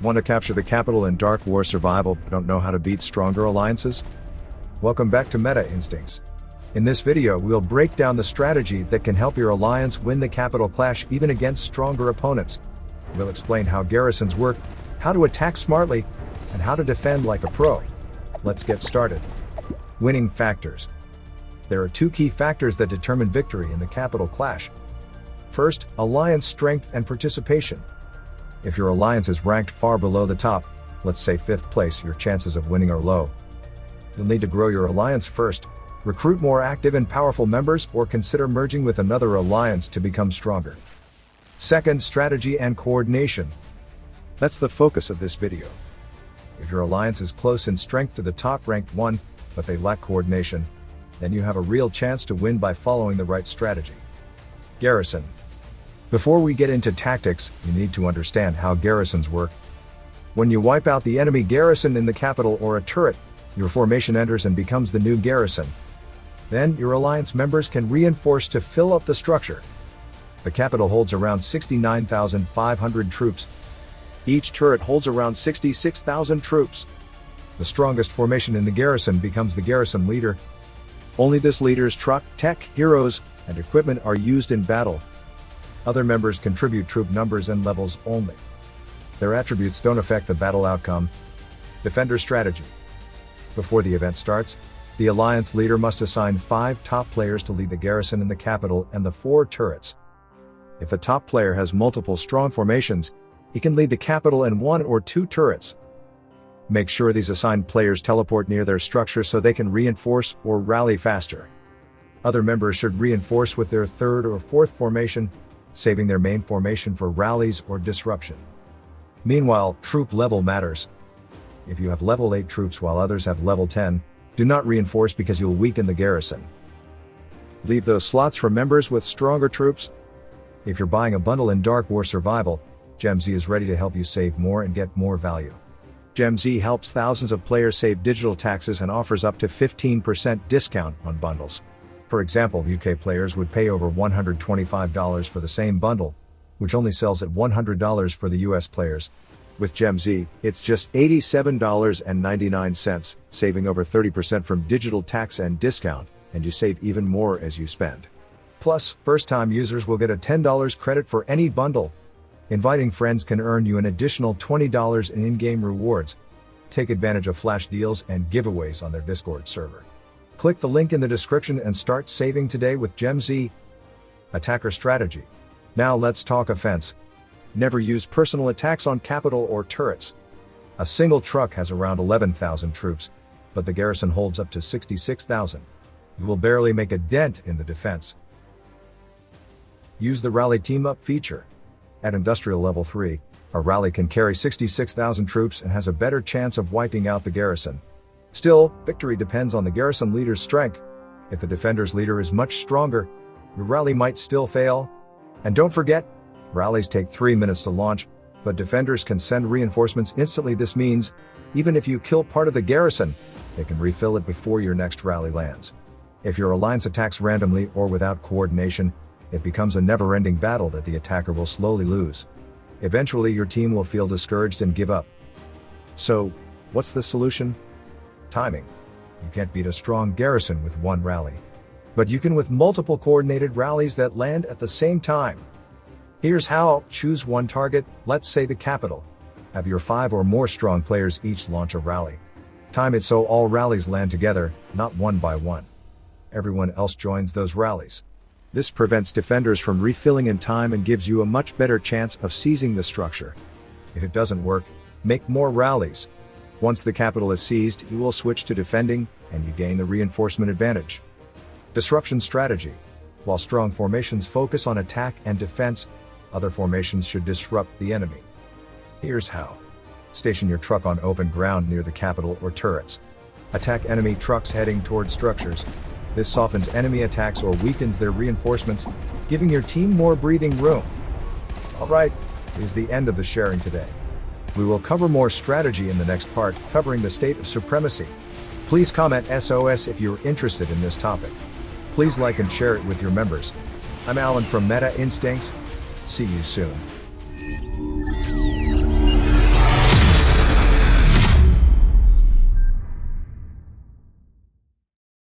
Want to capture the capital in Dark War survival but don't know how to beat stronger alliances? Welcome back to Meta Instincts. In this video we'll break down the strategy that can help your alliance win the capital clash even against stronger opponents. We'll explain how garrisons work, how to attack smartly, and how to defend like a pro. Let's get started. Winning factors. There are two key factors that determine victory in the capital clash. First, alliance strength and participation. If your alliance is ranked far below the top, let's say 5th place, your chances of winning are low. You'll need to grow your alliance first, recruit more active and powerful members, or consider merging with another alliance to become stronger. Second, strategy and coordination. That's the focus of this video. If your alliance is close in strength to the top-ranked one, but they lack coordination, then you have a real chance to win by following the right strategy. Garrison. Before we get into tactics, you need to understand how garrisons work. When you wipe out the enemy garrison in the capital or a turret, your formation enters and becomes the new garrison. Then, your alliance members can reinforce to fill up the structure. The capital holds around 69,500 troops. Each turret holds around 66,000 troops. The strongest formation in the garrison becomes the garrison leader. Only this leader's truck, tech, heroes, and equipment are used in battle. Other members contribute troop numbers and levels only. Their attributes don't affect the battle outcome. Defender strategy. Before the event starts, the alliance leader must assign 5 top players to lead the garrison in the capital and the 4 turrets. If the top player has multiple strong formations, he can lead the capital and 1 or 2 turrets. Make sure these assigned players teleport near their structure so they can reinforce or rally faster. Other members should reinforce with their 3rd or 4th formation, saving their main formation for rallies or disruption. Meanwhile, troop level matters. If you have level 8 troops while others have level 10, do not reinforce because you'll weaken the garrison. Leave those slots for members with stronger troops. If you're buying a bundle in Dark War Survival, GemZ is ready to help you save more and get more value. GemZ helps thousands of players save digital taxes and offers up to 15% discount on bundles. For example, UK players would pay over $125 for the same bundle, which only sells at $100 for the US players. With GemZ, it's just $87.99, saving over 30% from digital tax and discount, and you save even more as you spend. Plus, first-time users will get a $10 credit for any bundle. Inviting friends can earn you an additional $20 in in-game rewards. Take advantage of flash deals and giveaways on their Discord server. Click the link in the description and start saving today with GemZ. Attacker strategy. Now let's talk offense. Never use personal attacks on capital or turrets. A single truck has around 11,000 troops, but the garrison holds up to 66,000. You will barely make a dent in the defense. Use the rally team-up feature. At industrial level 3, a rally can carry 66,000 troops and has a better chance of wiping out the garrison. Still, victory depends on the garrison leader's strength. If the defender's leader is much stronger, your rally might still fail. And don't forget, rallies take 3 minutes to launch, but defenders can send reinforcements instantly. This means, even if you kill part of the garrison, they can refill it before your next rally lands. If your alliance attacks randomly or without coordination, it becomes a never-ending battle that the attacker will slowly lose. Eventually your team will feel discouraged and give up. So, what's the solution? Timing. You can't beat a strong garrison with one rally. But you can with multiple coordinated rallies that land at the same time. Here's how. Choose one target, let's say the capital. Have your 5 or more strong players each launch a rally. Time it so all rallies land together, not one by one. Everyone else joins those rallies. This prevents defenders from refilling in time and gives you a much better chance of seizing the structure. If it doesn't work, make more rallies. Once the capital is seized, you will switch to defending, and you gain the reinforcement advantage. Disruption strategy. While strong formations focus on attack and defense, other formations should disrupt the enemy. Here's how. Station your truck on open ground near the capital or turrets. Attack enemy trucks heading toward structures. This softens enemy attacks or weakens their reinforcements, giving your team more breathing room. Alright, is the end of the sharing today. We will cover more strategy in the next part, covering the state of supremacy. Please comment SOS if you're interested in this topic. Please like and share it with your members. I'm Alan from Meta Instincts. See you soon.